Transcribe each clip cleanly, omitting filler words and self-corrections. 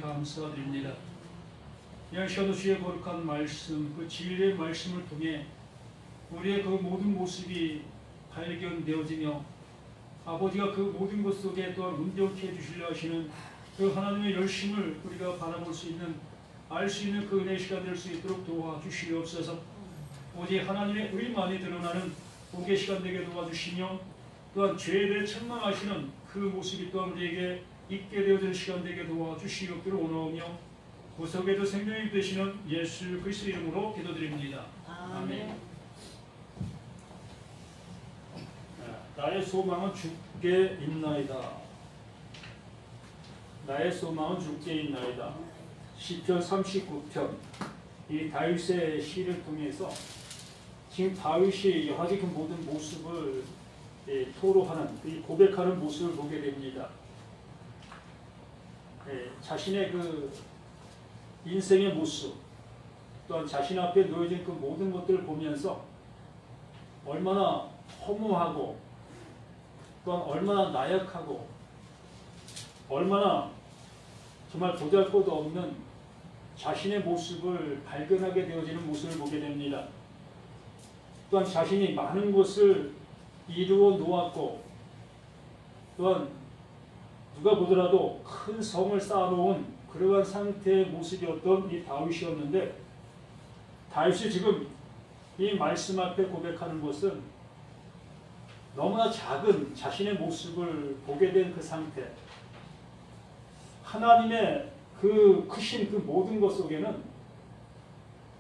감사드립니다. 시간도 주의 거룩한 말씀, 그 진리의 말씀을 통해 우리의 그 모든 모습이 발견되어지며 아버지가 그 모든 것 속에 또한 온전케 해주시려 하시는 그 하나님의 열심을 우리가 바라볼 수 있는, 알 수 있는 그 은혜의 시간 될 수 있도록 도와주시옵소서. 오직 하나님의 의만이 드러나는 복의 시간 되게 도와주시며 또한 죄에 대해 책망하시는 그 모습이 또한 우리에게 있게 되어지는 시간 되게 도와주시옵기를 원하오며 구속에도 생명이 되시는 예수 그리스도 이름으로 기도드립니다. 아멘. 나의 소망은 주께 있나이다. 나의 소망은 주께 있나이다. 시편 39편 이 다윗의 시를 통해서 지금 다윗이 여하기 그 모든 모습을 토로하는, 이 고백하는 모습을 보게 됩니다. 자신의 그 인생의 모습, 또한 자신 앞에 놓여진 그 모든 것들을 보면서 얼마나 허무하고 또한 얼마나 나약하고 얼마나 정말 보잘것없는 자신의 모습을 발견하게 되어지는 모습을 보게 됩니다. 또한 자신이 많은 것을 이루어 놓았고 또한 누가 보더라도 큰 성을 쌓아놓은 그러한 상태의 모습이었던 이 다윗이었는데, 다윗이 지금 이 말씀 앞에 고백하는 것은 너무나 작은 자신의 모습을 보게 된 그 상태, 하나님의 그 크신 그 모든 것 속에는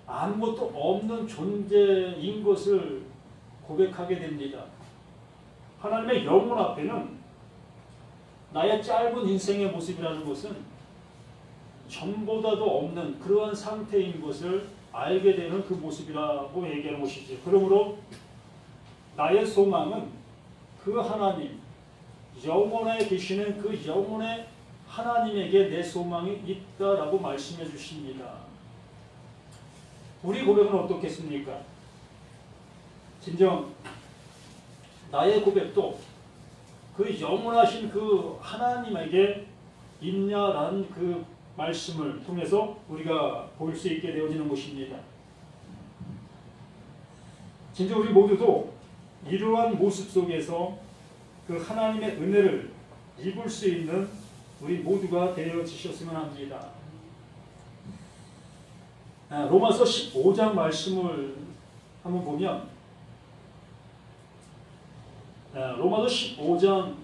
아무것도 없는 존재인 것을 고백하게 됩니다. 하나님의 영혼 앞에는 나의 짧은 인생의 모습이라는 것은 전보다도 없는 그러한 상태인 것을 알게 되는 그 모습이라고 얘기하는 것이죠. 그러므로 나의 소망은 그 하나님, 영원에 계시는 그 영원의 하나님에게 내 소망이 있다라고 말씀해 주십니다. 우리 고백은 어떻겠습니까? 진정 나의 고백도 그 영원하신 그 하나님에게 있냐라는 그 말씀을 통해서 우리가 볼 수 있게 되어지는 것입니다. 진짜 우리 모두도 이러한 모습 속에서 그 하나님의 은혜를 입을 수 있는 우리 모두가 되어지셨으면 합니다. 로마서 15장 말씀을 한번 보면 로마서 15장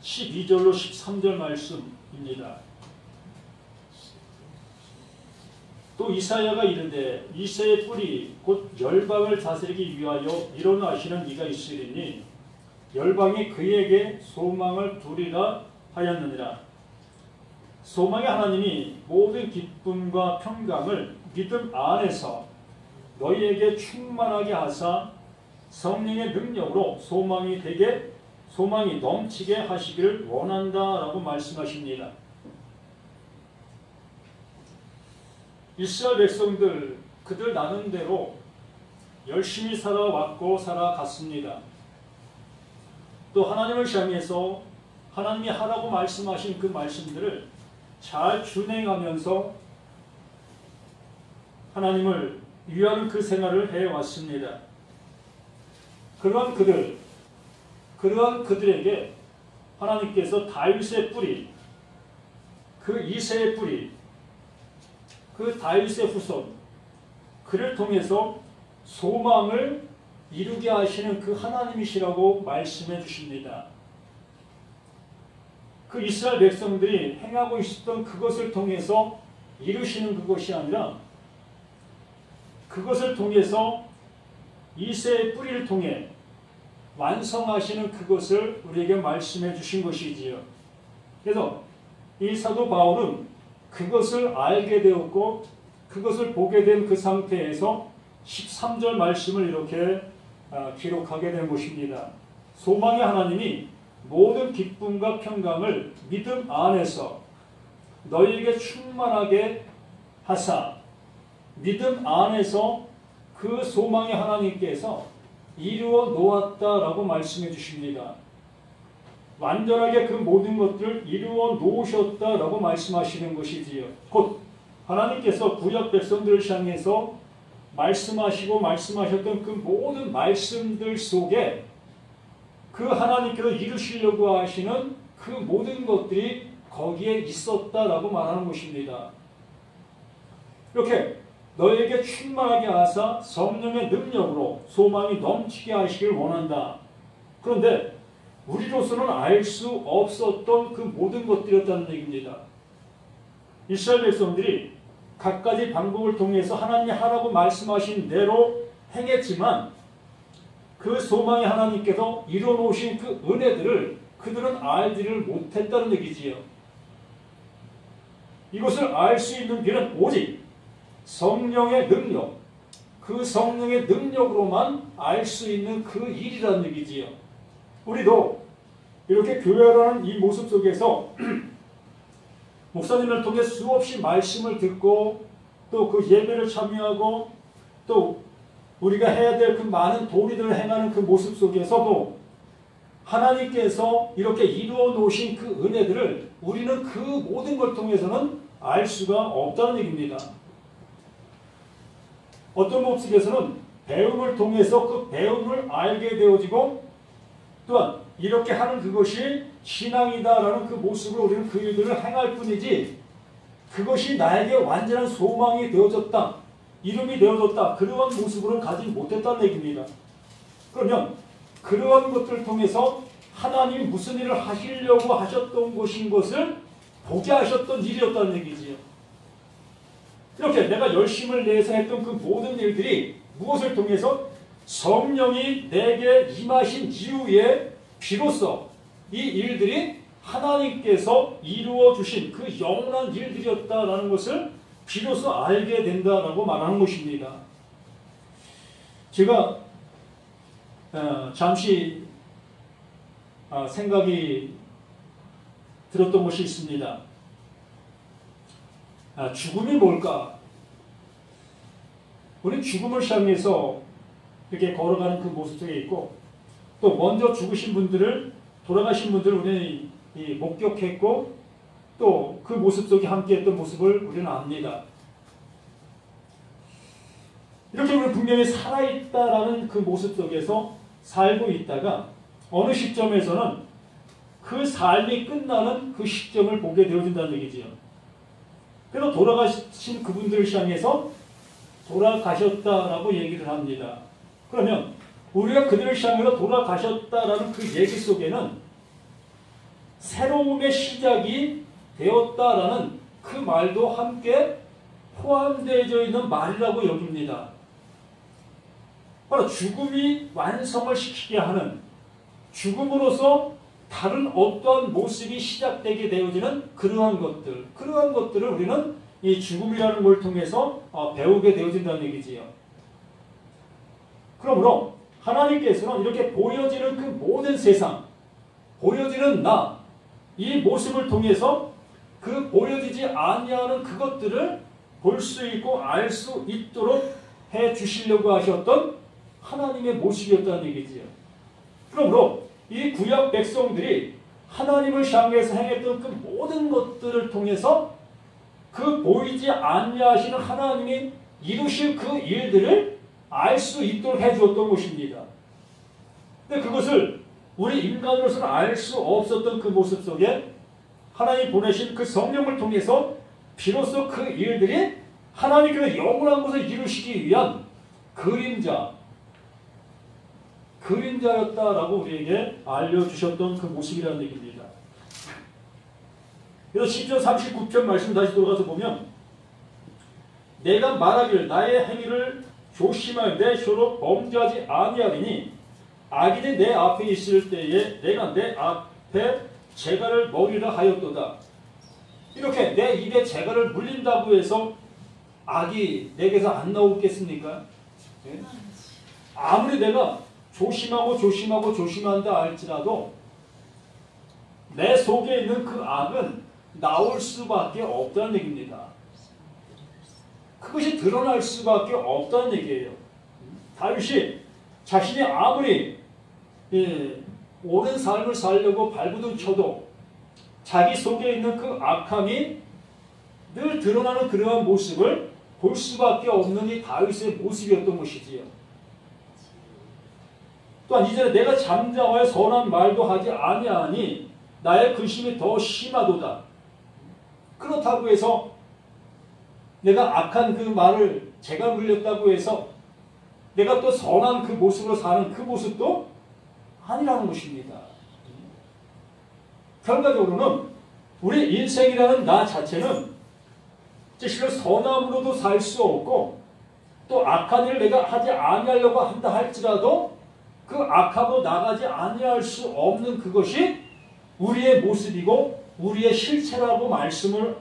12절로 13절 말씀입니다. 또 이사야가 이르되 이새의 뿌리 곧 열방을 다스리기 위하여 일어나시는 이가 있으리니 열방이 그에게 소망을 두리라 하였느니라. 소망의 하나님이 모든 기쁨과 평강을 믿음 안에서 너희에게 충만하게 하사 성령의 능력으로 소망이 넘치게 하시기를 원한다라고 말씀하십니다. 이스라엘 백성들 그들 나름대로 열심히 살아왔고 살아갔습니다. 또 하나님을 향해서 하나님이 하라고 말씀하신 그 말씀들을 잘 준행하면서 하나님을 위하는 그 생활을 해왔습니다. 그러한 그들에게 하나님께서 다윗의 뿌리, 그 이새의 뿌리, 그 다윗의 후손, 그를 통해서 소망을 이루게 하시는 그 하나님이시라고 말씀해 주십니다. 그 이스라엘 백성들이 행하고 있었던 그것을 통해서 이루시는 그것이 아니라 그것을 통해서 이새의 뿌리를 통해 완성하시는 그것을 우리에게 말씀해 주신 것이지요. 그래서 이 사도 바울은 그것을 알게 되었고 그것을 보게 된 그 상태에서 13절 말씀을 이렇게 기록하게 된 것입니다. 소망의 하나님이 모든 기쁨과 평강을 믿음 안에서 너희에게 충만하게 하사, 믿음 안에서 그 소망의 하나님께서 이루어 놓았다라고 말씀해 주십니다. 완전하게 그 모든 것들을 이루어 놓으셨다라고 말씀하시는 것이지요. 곧 하나님께서 구약 백성들을 향해서 말씀하시고 말씀하셨던 그 모든 말씀들 속에 그 하나님께서 이루시려고 하시는 그 모든 것들이 거기에 있었다라고 말하는 것입니다. 이렇게 너에게 충만하게 하사 성령의 능력으로 소망이 넘치게 하시길 원한다. 그런데 우리로서는 알 수 없었던 그 모든 것들이었다는 얘기입니다. 이스라엘 백성들이 갖가지 방법을 통해서 하나님이 하라고 말씀하신 대로 행했지만 그 소망의 하나님께서 이뤄놓으신 그 은혜들을 그들은 알지를 못했다는 얘기지요. 이것을 알 수 있는 길은 오직 성령의 능력, 그 성령의 능력으로만 알 수 있는 그 일이라는 얘기지요. 우리도 이렇게 교회라는 이 모습 속에서 목사님을 통해 수없이 말씀을 듣고 또 그 예배를 참여하고 또 우리가 해야 될 그 많은 도리들을 행하는 그 모습 속에서도 하나님께서 이렇게 이루어 놓으신 그 은혜들을 우리는 그 모든 걸 통해서는 알 수가 없다는 얘기입니다. 어떤 모습에서는 배움을 통해서 그 배움을 알게 되어지고 또한 이렇게 하는 그것이 신앙이다라는 그 모습으로 우리는 그 일들을 행할 뿐이지 그것이 나에게 완전한 소망이 되어졌다, 이름이 되어졌다, 그러한 모습으로는 가지 못했다는 얘기입니다. 그러면 그러한 것들을 통해서 하나님이 무슨 일을 하시려고 하셨던 것인 것을 보게 하셨던 일이었다는 얘기지요. 이렇게 내가 열심을 내서 했던 그 모든 일들이 무엇을 통해서 성령이 내게 임하신 이후에 비로소 이 일들이 하나님께서 이루어 주신 그 영원한 일들이었다라는 것을 비로소 알게 된다라고 말하는 것입니다. 제가 잠시 생각이 들었던 것이 있습니다. 죽음이 뭘까? 우리는 죽음을 향해서 이렇게 걸어가는 그 모습 속에 있고 또 먼저 죽으신 분들을 돌아가신 분들을 우리는 목격했고 또 그 모습 속에 함께했던 모습을 우리는 압니다. 이렇게 우리는 분명히 살아있다라는 그 모습 속에서 살고 있다가 어느 시점에서는 그 삶이 끝나는 그 시점을 보게 되어진다는 얘기지요. 그래서 돌아가신 그분들을 향해서 돌아가셨다라고 얘기를 합니다. 그러면 우리가 그들을 향해서 돌아가셨다라는 그 얘기 속에는 새로움의 시작이 되었다라는 그 말도 함께 포함되어 있는 말이라고 여깁니다. 바로 죽음이 완성을 시키게 하는, 죽음으로서 다른 어떠한 모습이 시작되게 되어지는 그러한 것들을 우리는 이 죽음이라는 걸 통해서 배우게 되어진다는 얘기지요. 그러므로 하나님께서는 이렇게 보여지는 그 모든 세상, 보여지는 나, 이 모습을 통해서 그 보여지지 아니하는 그것들을 볼 수 있고 알 수 있도록 해 주시려고 하셨던 하나님의 모습이었다는 얘기지요. 그러므로 이 구약 백성들이 하나님을 향해서 행했던 그 모든 것들을 통해서 그 보이지 아니하시는 하나님이 이루실 그 일들을 알 수 있도록 해주었던 것입니다. 근데 그것을 우리 인간으로서는 알 수 없었던 그 모습 속에 하나님 보내신 그 성령을 통해서 비로소 그 일들이 하나님께서 영원한 것을 이루시기 위한 그림자였다라고 우리에게 알려주셨던 그 모습이라는 얘기입니다. 그래서 10편 39편 말씀 다시 돌아가서 보면 내가 말하기를 나의 행위를 조심하여 내 혀로 범죄하지 아니하리니 악인이 내 앞에 있을 때에 내가 내 앞에 재갈을 먹이라 하였도다. 이렇게 내 입에 재갈을 물린다고 해서 악이 내게서 안 나오겠습니까? 네? 아무리 내가 조심한다 할지라도 내 속에 있는 그 악은 나올 수밖에 없다는 얘기입니다. 그것이 드러날 수밖에 없다는 얘기예요. 다윗이 자신이 아무리 옳은 삶을 살려고 발부둥 쳐도 자기 속에 있는 그 악함이 늘 드러나는 그러한 모습을 볼 수밖에 없는 이 다윗의 모습이었던 것이지요. 또한 이전에 내가 잠자와의 선한 말도 하지 아니하니 나의 근심이 더 심하도다. 그렇다고 해서 내가 악한 그 말을 제가 물렸다고 해서 내가 또 선한 그 모습으로 사는 그 모습도 아니라는 것입니다. 결과적으로는 우리 인생이라는 나 자체는 실로 선함으로도 살 수 없고 또 악한 일을 내가 하지 아니하려고 한다 할지라도 그 악함으로 나가지 아니할 수 없는 그것이 우리의 모습이고 우리의 실체라고 말씀을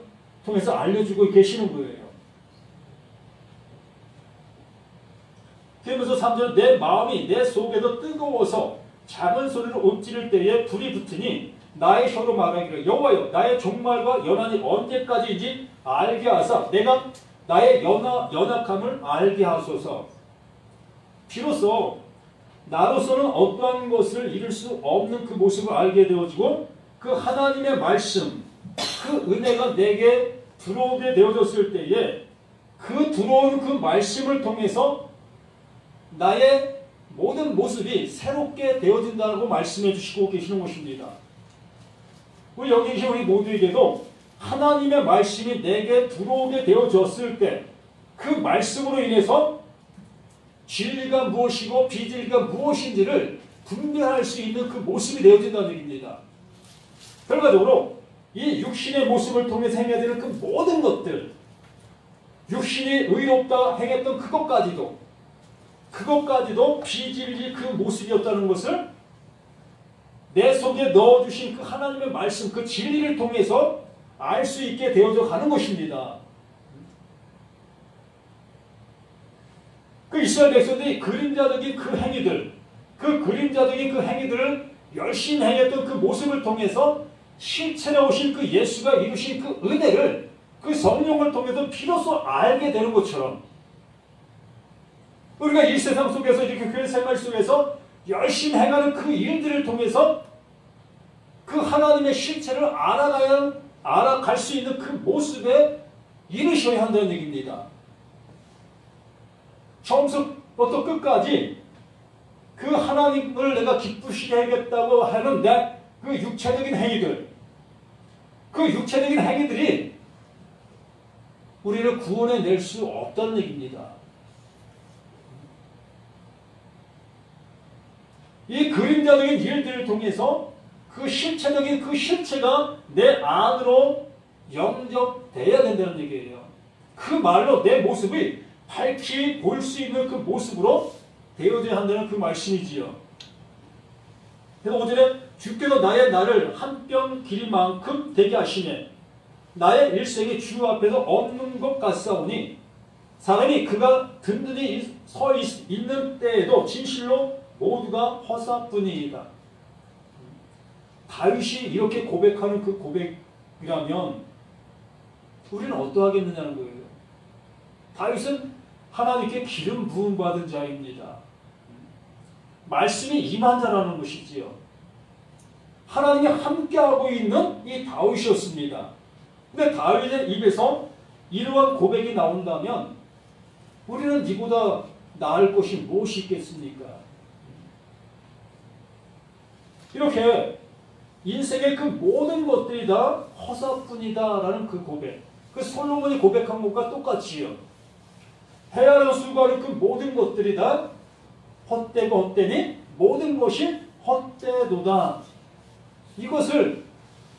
통해서 알려주고 계시는 거예요. 그러면서 3절 내 마음이 내 속에도 뜨거워서 작은 소리로 읊지를 때에 불이 붙으니 나의 혀로 말하기를 여호와여 나의 종말과 연한이 언제까지인지 알게 하사 내가 나의 연약함을 알게 하소서. 비로소 나로서는 어떠한 것을 이룰 수 없는 그 모습을 알게 되어지고 그 하나님의 말씀 그 은혜가 내게 들어오게 되어졌을 때에 그 들어온 그 말씀을 통해서 나의 모든 모습이 새롭게 되어진다고 말씀해 주시고 계시는 것입니다. 우리 여기 계신 우리 모두에게도 하나님의 말씀이 내게 들어오게 되어졌을 때 그 말씀으로 인해서 진리가 무엇이고 비진리가 무엇인지를 분별할 수 있는 그 모습이 되어진다는 얘기입니다. 결과적으로 이 육신의 모습을 통해서 행해야 되는 그 모든 것들 육신이 의롭다 행했던 그것까지도 비진리 그 모습이었다는 것을 내 속에 넣어주신 그 하나님의 말씀 그 진리를 통해서 알 수 있게 되어져 가는 것입니다. 그 이스라엘 백성들이 그림자적인 그 행위들을 열심히 행했던 그 모습을 통해서 실체로 오신 그 예수가 이루신 그 은혜를 그 성령을 통해서 비로소 알게 되는 것처럼 우리가 이 세상 속에서 이렇게 교회 생활 속에서 열심히 행하는 그 일들을 통해서 그 하나님의 실체를 알아갈 수 있는 그 모습에 이르셔야 한다는 얘기입니다. 처음부터 끝까지 그 하나님을 내가 기쁘시게 하겠다고 하는 그 육체적인 행위들이 우리를 구원해낼 수 없다는 얘기입니다. 이 그림자적인 일들을 통해서 그 실체적인 그 실체가 내 안으로 영접돼야 된다는 얘기예요. 그 말로 내 모습이 밝히 보일 수 있는 그 모습으로 되어져야 한다는 그 말씀이지요. 그래서 5절에 주께서 나의 날을 한 뼘 길이만큼 되게 하시네 나의 일생이 주 앞에서 없는 것 같사오니 사람이 그가 든든히 서 있는 때에도 진실로 모두가 허사뿐이다. 다윗이 이렇게 고백하는 그 고백이라면 우리는 어떠하겠느냐는 거예요. 다윗은 하나님께 기름 부음 받은 자입니다. 말씀이 임한 자라는 것이지요. 하나님이 함께하고 있는 이 다윗이었습니다. 근데 다윗의 입에서 이러한 고백이 나온다면 우리는 이보다 나을 것이 무엇이 있겠습니까? 이렇게 인생의 그 모든 것들이 다 허사뿐이다라는 그 고백, 그 솔로몬이 고백한 것과 똑같이요. 해야하는 수고하는 그 모든 것들이 다 헛되고 헛되니 모든 것이 헛되도다. 이것을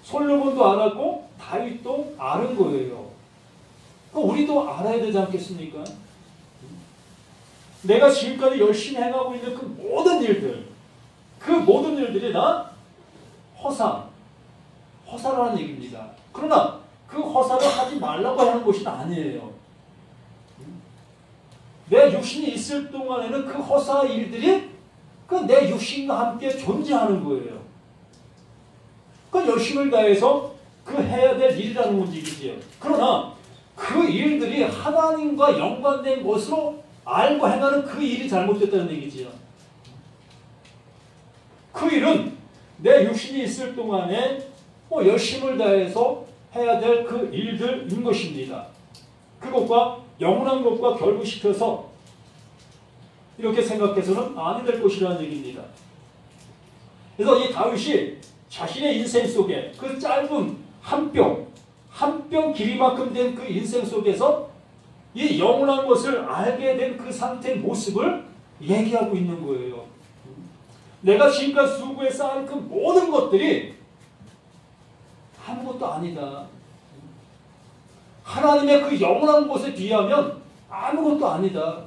솔로몬도 알았고 다윗도 아는 거예요. 우리도 알아야 되지 않겠습니까? 내가 지금까지 열심히 행하고 있는 그 모든 일들이 다 허사라는 얘기입니다. 그러나 그 허사를 하지 말라고 하는 것이 아니에요. 내 육신이 있을 동안에는 그 허사 일들이 그 내 육신과 함께 존재하는 거예요. 그 열심을 다해서 그 해야 될 일이라는 문제이지요. 그러나 그 일들이 하나님과 연관된 것으로 알고 행하는 그 일이 잘못됐다는 얘기지요. 그 일은 내 육신이 있을 동안에 열심을 다해서 해야 될 그 일들인 것입니다. 그것과 영원한 것과 결부시켜서 이렇게 생각해서는 아니 될 것이라는 얘기입니다. 그래서 이 다윗이 자신의 인생 속에 그 짧은 한 뼘 길이만큼 된 그 인생 속에서 이 영원한 것을 알게 된 그 상태의 모습을 얘기하고 있는 거예요. 내가 지금까지 수고해 쌓은 그 모든 것들이 아무것도 아니다. 하나님의 그 영원한 것에 비하면 아무것도 아니다.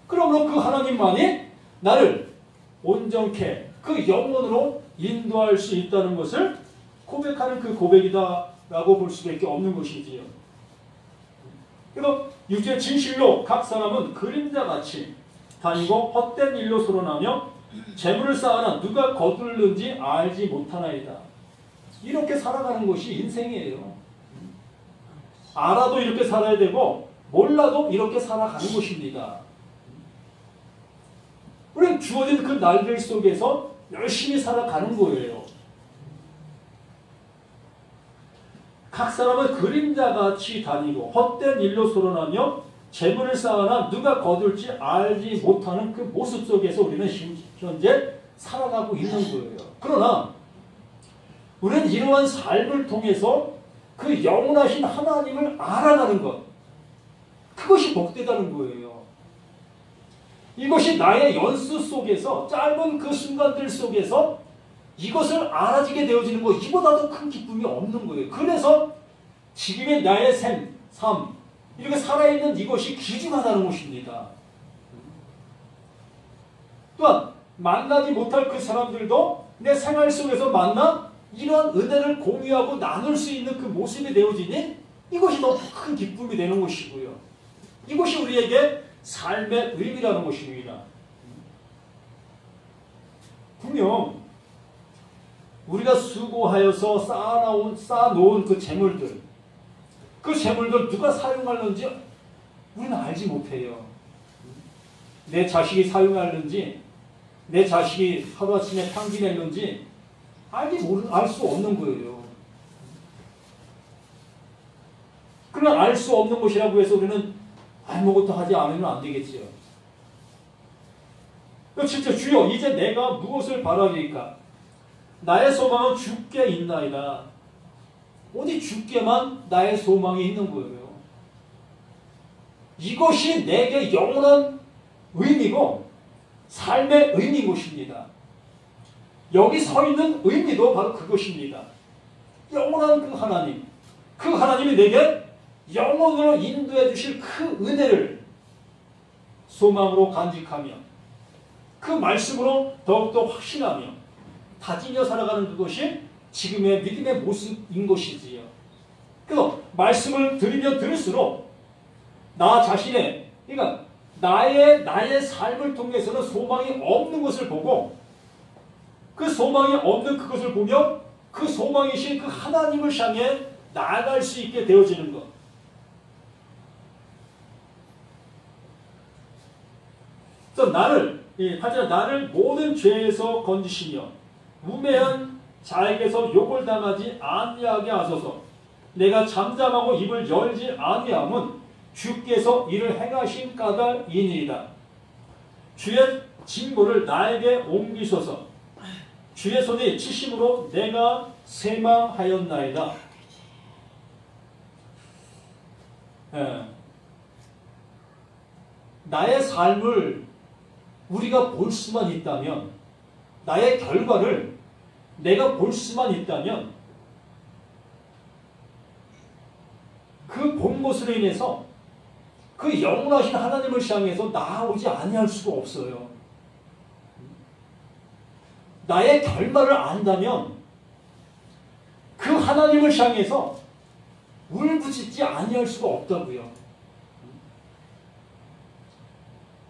그러므로 그 하나님만이 나를 온전케 그 영혼으로 인도할 수 있다는 것을 고백하는 그 고백이다라고 볼 수밖에 없는 것이지요. 그래서 육체 진실로 각 사람은 그림자같이 다니고 헛된 일로 소론하며 재물을 쌓아나 누가 거둘는지 알지 못하나이다. 이렇게 살아가는 것이 인생이에요. 알아도 이렇게 살아야 되고 몰라도 이렇게 살아가는 것입니다. 우리는 주어진 그 날들 속에서 열심히 살아가는 거예요. 각 사람은 그림자같이 다니고 헛된 일로 소론하며 재물을 쌓아나 누가 거둘지 알지 못하는 그 모습 속에서 우리는 현재 살아가고 있는 거예요. 그러나 우리는 이러한 삶을 통해서 그 영원하신 하나님을 알아가는 것, 그것이 복되다는 거예요. 이것이 나의 연수 속에서 짧은 그 순간들 속에서 이것을 알아지게 되어지는 것, 이보다도 큰 기쁨이 없는 거예요. 그래서 지금의 나의 삶, 이렇게 살아있는 이것이 귀중하다는 것입니다. 또한 만나지 못할 그 사람들도 내 생활 속에서 만나 이러한 은혜를 공유하고 나눌 수 있는 그 모습이 되어지니 이것이 더 큰 기쁨이 되는 것이고요. 이것이 우리에게 삶의 의미라는 것입니다. 분명 우리가 수고하여서 쌓아놓은 그 재물들, 그 재물들 누가 사용하는지 우리는 알지 못해요. 내 자식이 사용하는지, 내 자식이 하루아침에 탕진했는지 알 수 없는 거예요. 그러나 알 수 없는 것이라고 해서 우리는 아무것도 하지 않으면 안 되겠지요. 진짜 주여 이제 내가 무엇을 바라리까? 나의 소망은 주께 있나이다. 오직 주께만 나의 소망이 있는 거예요. 이것이 내게 영원한 의미고 삶의 의미인 것입니다. 여기 서 있는 의미도 바로 그것입니다. 영원한 그 하나님이 내게 영원으로 인도해 주실 그 은혜를 소망으로 간직하며 그 말씀으로 더욱더 확신하며 다짐며 살아가는 그것이 지금의 믿음의 모습인 것이지요. 그래서 말씀을 들으면 들을수록 나 자신의, 그러니까 나의 삶을 통해서는 소망이 없는 것을 보고 그 소망이 없는 그것을 보며 그 소망이신 그 하나님을 향해 나아갈 수 있게 되어지는 것. 그래서 나를 모든 죄에서 건지시며 우매한 자에게서 욕을 당하지 아니하게 하소서. 내가 잠잠하고 입을 열지 아니함은 주께서 이를 행하신 까닭이니이다. 주의 징벌을 나에게 옮기소서. 주의 손이 치심으로 내가 쇠망하였나이다. 나의 삶을 우리가 볼 수만 있다면, 나의 결과를 내가 볼 수만 있다면 그 본 것으로 인해서 그 영원하신 하나님을 향해서 나아오지 아니할 수가 없어요. 나의 결말을 안다면 그 하나님을 향해서 울부짖지 아니할 수가 없다고요.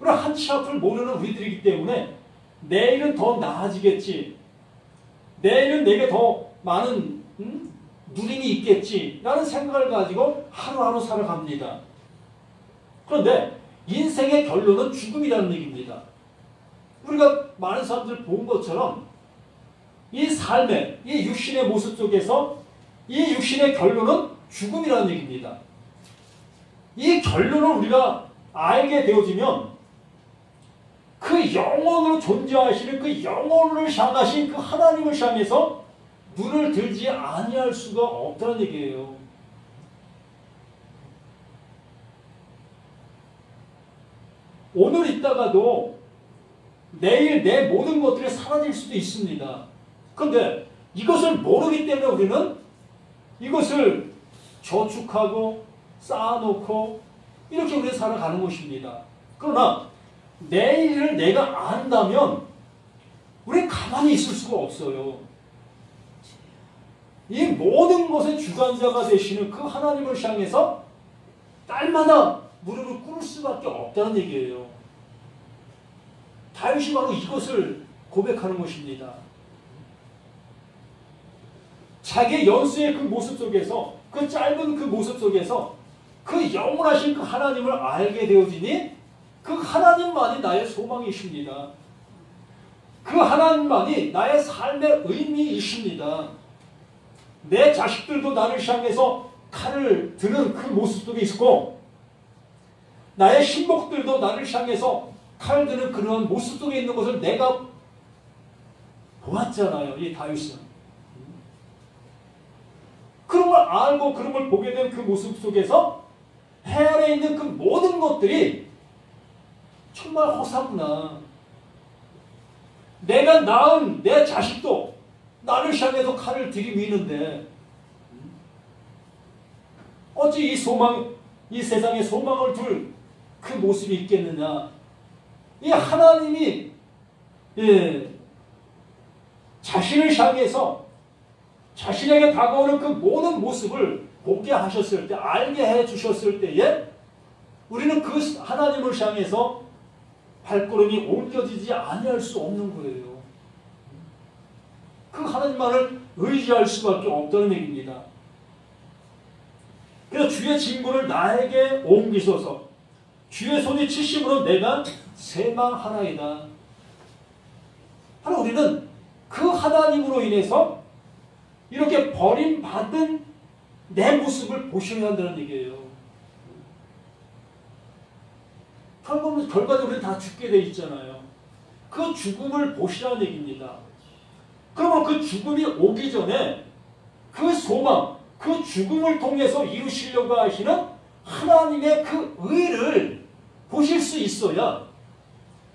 우리 한치 앞을 모르는 우리들이기 때문에 내일은 더 나아지겠지, 내일은 내게 더 많은 누림이 있겠지 라는 생각을 가지고 하루하루 살아갑니다. 그런데 인생의 결론은 죽음이라는 얘기입니다. 우리가 많은 사람들 본 것처럼 이 삶의, 이 육신의 모습 속에서 이 육신의 결론은 죽음이라는 얘기입니다. 이 결론을 우리가 알게 되어지면 그 영원으로 존재하시는 그 영혼을 향하신 그 하나님을 향해서 눈을 들지 아니할 수가 없다는 얘기예요. 오늘 있다가도 내일 내 모든 것들이 사라질 수도 있습니다. 그런데 이것을 모르기 때문에 우리는 이것을 저축하고 쌓아놓고 이렇게 우리가 살아가는 것입니다. 그러나 내일을 내가 안다면 우리는 가만히 있을 수가 없어요. 이 모든 것의 주관자가 되시는 그 하나님을 향해서 날마다 무릎을 꿇을 수밖에 없다는 얘기예요. 다윗이 바로 이것을 고백하는 것입니다. 자기의 연수의 그 모습 속에서, 그 짧은 그 모습 속에서 그 영원하신 그 하나님을 알게 되어지니 그 하나님만이 나의 소망이십니다. 그 하나님만이 나의 삶의 의미이십니다. 내 자식들도 나를 향해서 칼을 드는 그 모습 속에 있고, 나의 신복들도 나를 향해서 칼 드는 그런 모습 속에 있는 것을 내가 보았잖아요. 이 다윗은. 그런 걸 알고 그런 걸 보게 된 그 모습 속에서 해 아래 있는 그 모든 것들이 정말 허사구나. 내가 낳은 내 자식도 나를 향해서 칼을 들이미는데 어찌 이 세상에 소망을 둘 그 모습이 있겠느냐. 이 하나님이 자신을 향해서 자신에게 다가오는 그 모든 모습을 보게 하셨을 때, 알게 해주셨을 때에 우리는 그 하나님을 향해서 발걸음이 옮겨지지 아니할 수 없는 거예요. 그 하나님만을 의지할 수밖에 없다는 얘기입니다. 그래서 주의 진구를 나에게 옮기소서. 주의 손이 치심으로 내가 세망하나이다. 바로 우리는 그 하나님으로 인해서 이렇게 버림받은 내 모습을 보셔야 한다는 얘기예요. 결과적으로 우리는 다 죽게 돼 있잖아요. 그 죽음을 보시라는 얘기입니다. 그러면 그 죽음이 오기 전에 그 소망, 그 죽음을 통해서 이루시려고 하시는 하나님의 그 의를 보실 수 있어야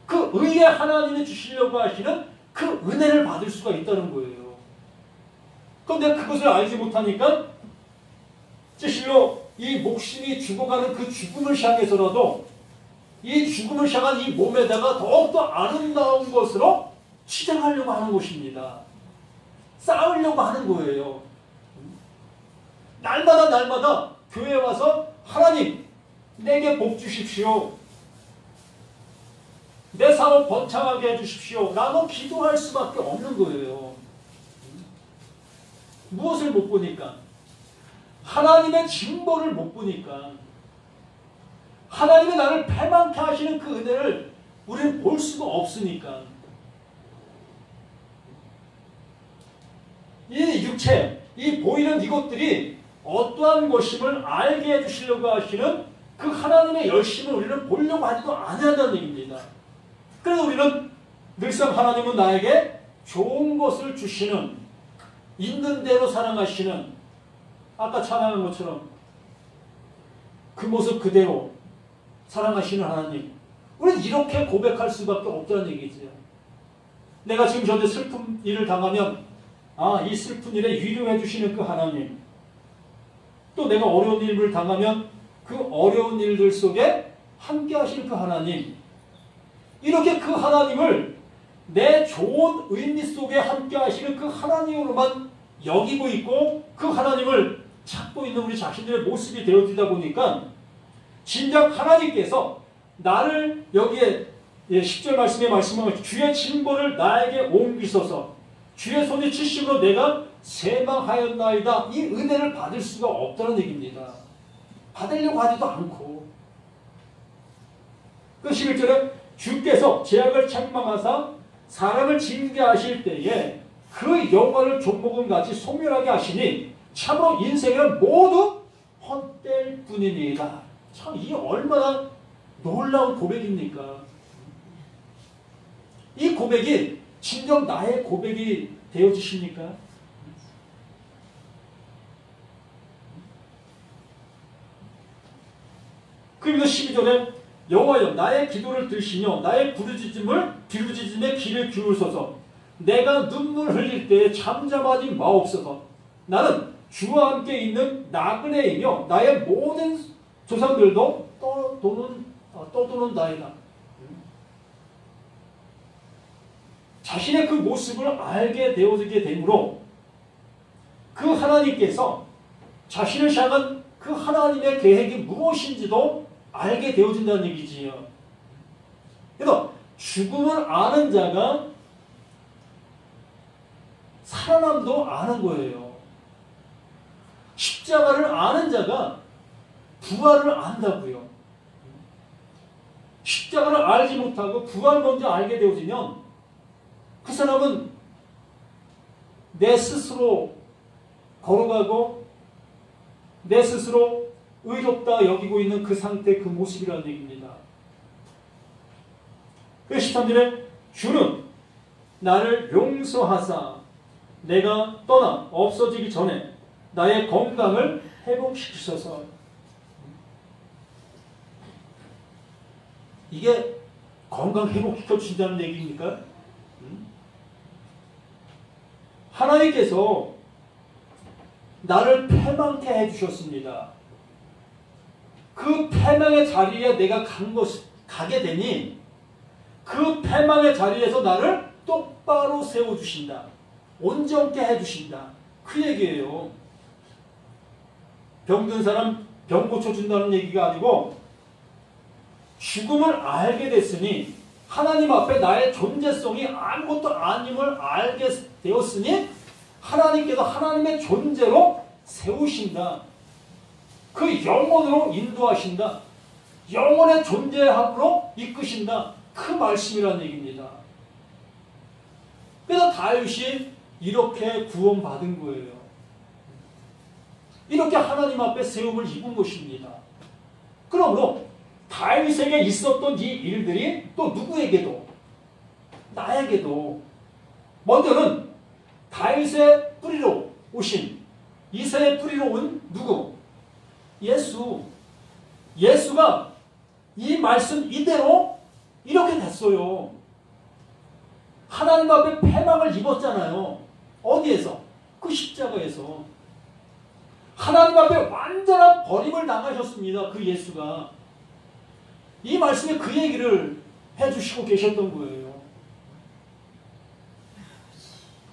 그 의의 하나님이 주시려고 하시는 그 은혜를 받을 수가 있다는 거예요. 그런데 그것을 알지 못하니까 실로 이 목숨이 죽어가는 그 죽음을 향해서라도 이 죽음을 향한 이 몸에다가 더욱더 아름다운 것으로 치장하려고 하는 것입니다. 쌓으려고 하는 거예요. 날마다 교회에 와서 하나님 내게 복 주십시오. 내 사업 번창하게 해주십시오. 라고 기도할 수밖에 없는 거예요. 무엇을 못 보니까? 하나님의 징벌을 못 보니까. 하나님이 나를 패망케 하시는 그 은혜를 우리는 볼 수가 없으니까. 이 육체, 이 보이는 이것들이 어떠한 것임을 알게 해주시려고 하시는 그 하나님의 열심을 우리는 보려고 하지도 않는다는 얘기입니다. 그래서 우리는 늘상 하나님은 나에게 좋은 것을 주시는, 있는 대로 사랑하시는, 아까 찬양한 것처럼 그 모습 그대로 사랑하시는 하나님, 우리는 이렇게 고백할 수밖에 없다는 얘기죠. 내가 지금 저한테 슬픈 일을 당하면 이 슬픈 일에 위로해 주시는 그 하나님, 또 내가 어려운 일을 당하면 그 어려운 일들 속에 함께 하시는 그 하나님, 이렇게 그 하나님을 내 좋은 의미 속에 함께 하시는 그 하나님으로만 여기고 있고 그 하나님을 찾고 있는 우리 자신들의 모습이 되어지다 보니까 진작 하나님께서 나를 여기에 10절 말씀에 말씀한 것이 주의 진보를 나에게 옮기소서. 주의 손이 치심으로 내가 세망하였나이다. 이 은혜를 받을 수가 없다는 얘기입니다. 받으려고 하지도 않고. 그 11절에 주께서 죄악을 책망하사 사람을 징계하실 때에 그 영광을 종목은 같이 소멸하게 하시니 참으로 인생은 모두 헛될 뿐이니이다. 참 이게 얼마나 놀라운 고백입니까? 이 고백이 진정 나의 고백이 되어지십니까? 그러면서 12절에 여호와여 나의 기도를 들으시며 나의 부르짖음에 귀를 기울소서. 내가 눈물 흘릴 때에 잠잠하지 마옵소서. 나는 주와 함께 있는 나그네이며 나의 모든 조상들도 떠도는다이다. 자신의 그 모습을 알게 되어지게 되므로 그 하나님께서 자신을 향한 그 하나님의 계획이 무엇인지도 알게 되어진다는 얘기지요. 그래서 죽음을 아는 자가 살아남도 아는 거예요. 십자가를 아는 자가 부활을 안다고요. 십자가를 알지 못하고 부활 먼저 알게 되어지면 그 사람은 내 스스로 걸어가고 내 스스로 의롭다 여기고 있는 그 상태, 그 모습이라는 얘기입니다. 그래서 13절에 주는 나를 용서하사 내가 떠나 없어지기 전에 나의 건강을 회복시키소서. 이게 건강 회복시켜 주신다는 얘기입니까? 하나님께서 나를 패망케 해주셨습니다. 그 패망의 자리에 내가 가게 되니 그 패망의 자리에서 나를 똑바로 세워주신다. 온전케 해주신다. 그 얘기예요. 병든 사람 병 고쳐준다는 얘기가 아니고 죽음을 알게 됐으니 하나님 앞에 나의 존재성이 아무것도 아님을 알게 되었으니 하나님께서 하나님의 존재로 세우신다. 그 영혼으로 인도하신다. 영혼의 존재함으로 이끄신다. 그 말씀이라는 얘기입니다. 그래서 다윗이 이렇게 구원받은 거예요. 이렇게 하나님 앞에 세움을 입은 것입니다. 그러므로 다윗에게 있었던 이 일들이 또 누구에게도 나에게도 먼저는 다윗의 뿌리로 오신 이새의 뿌리로 온 누구? 예수. 예수가 이 말씀 이대로 이렇게 됐어요. 하나님 앞에 패망을 입었잖아요. 어디에서? 그 십자가에서. 하나님 앞에 완전한 버림을 당하셨습니다. 그 예수가. 이 말씀에 그 얘기를 해주시고 계셨던 거예요.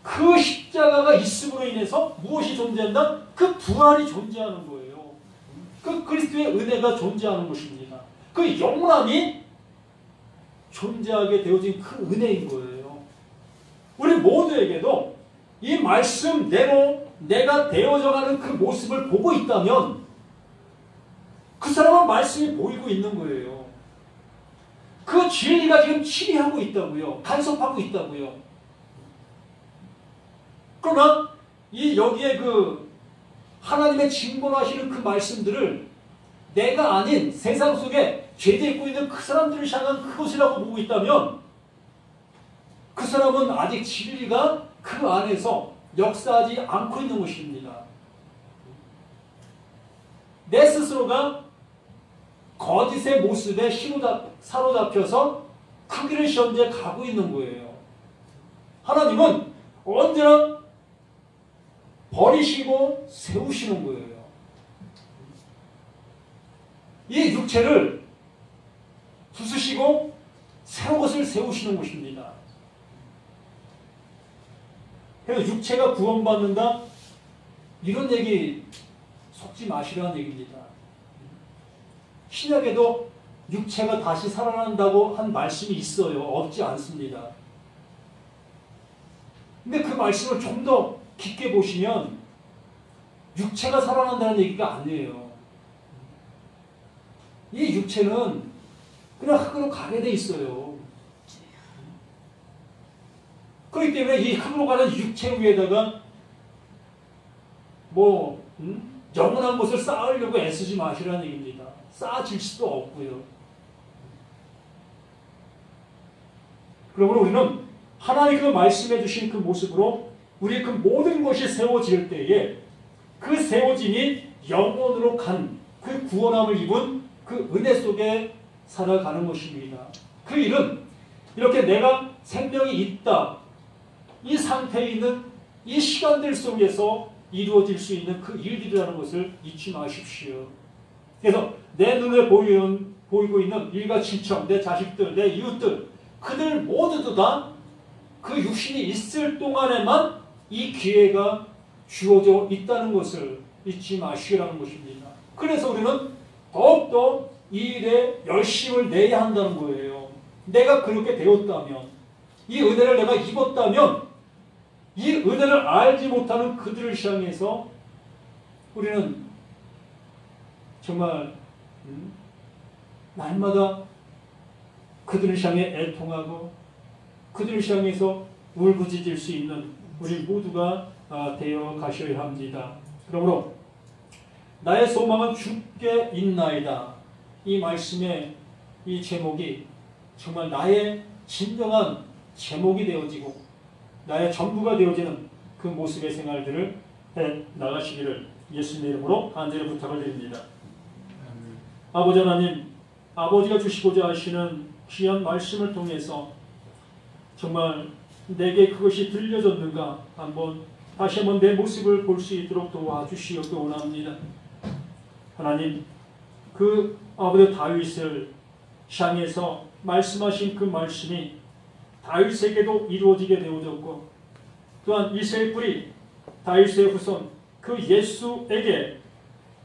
그 십자가가 있음으로 인해서 무엇이 존재한다? 그 부활이 존재하는 거예요. 그 그리스도의 은혜가 존재하는 것입니다. 그 영원함이 존재하게 되어진 그 은혜인 거예요. 우리 모두에게도 이 말씀대로 내가 되어져가는 그 모습을 보고 있다면 그 사람은 말씀이 보이고 있는 거예요. 그 진리가 지금 치리하고 있다고요. 간섭하고 있다고요. 그러나 여기에 그 하나님의 징벌하시는 그 말씀들을 내가 아닌 세상 속에 죄짓고 있는 그 사람들을 향한 그것이라고 보고 있다면 그 사람은 아직 진리가 그 안에서 역사하지 않고 있는 것입니다. 내 스스로가 거짓의 모습에 사로잡혀서 그 길을 현재 가고 있는 거예요. 하나님은 언제나 버리시고 세우시는 거예요. 이 육체를 부수시고 새로운 것을 세우시는 것입니다. 그래서 육체가 구원받는다? 이런 얘기 속지 마시라는 얘기입니다. 신약에도 육체가 다시 살아난다고 한 말씀이 있어요. 없지 않습니다. 근데 그 말씀을 좀 더 깊게 보시면 육체가 살아난다는 얘기가 아니에요. 이 육체는 그냥 흙으로 가게 돼 있어요. 그 그렇기 때문에 이 흘러가는 육체 위에다가 영원한 것을 쌓으려고 애쓰지 마시라는 얘기입니다. 쌓아질 수도 없고요. 그러므로 우리는 하나님 그 말씀해 주신 그 모습으로 우리의 그 모든 것이 세워질 때에 그 세워짐이 영원으로 간 그 구원함을 입은 그 은혜 속에 살아가는 것입니다. 그 일은 이렇게 내가 생명이 있다, 이 상태에 있는 이 시간들 속에서 이루어질 수 있는 그 일들이라는 것을 잊지 마십시오. 그래서 내 눈에 보이고 있는 일가 친척, 내 자식들, 내 이웃들, 그들 모두도 다 그 육신이 있을 동안에만 이 기회가 주어져 있다는 것을 잊지 마시라는 것입니다. 그래서 우리는 더욱더 이 일에 열심을 내야 한다는 거예요. 내가 그렇게 되었다면, 이 은혜를 내가 입었다면, 이 은혜를 알지 못하는 그들을 향해서 우리는 정말 날마다 그들을 향해 애통하고 그들을 향해서 울부짖을 수 있는 우리 모두가 되어 가셔야 합니다. 그러므로 나의 소망은 주께 있나이다. 이 말씀의 이 제목이 정말 나의 진정한 제목이 되어지고 나의 전부가 되어지는 그 모습의 생활들을 해 나가시기를 예수님의 이름으로 간절히 부탁을 드립니다. 아버지 하나님, 아버지가 주시고자 하시는 귀한 말씀을 통해서 정말 내게 그것이 들려졌는가 다시 한번 내 모습을 볼 수 있도록 도와주시옵기 원합니다. 하나님, 그 아버지 다윗을 향해서 말씀하신 그 말씀이 다윗에게도 이루어지게 되어졌고 또한 이새의 뿌리 다윗의 후손 그 예수에게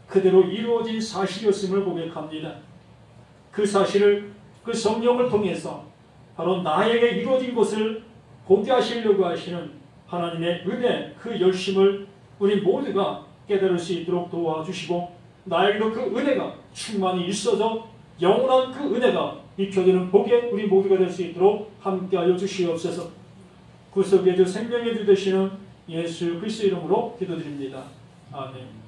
그대로 이루어진 사실이었음을 고백합니다. 그 사실을 그 성령을 통해서 바로 나에게 이루어진 것을 보게 하시려고 하시는 하나님의 은혜, 그 열심을 우리 모두가 깨달을 수 있도록 도와주시고 나에게도 그 은혜가 충만히 있어서 영원한 그 은혜가 입혀지는 복에 우리 모두가 될 수 있도록 함께하여 주시옵소서. 구속의 주 생명의 주 되시는 예수 그리스도 이름으로 기도드립니다. 아멘.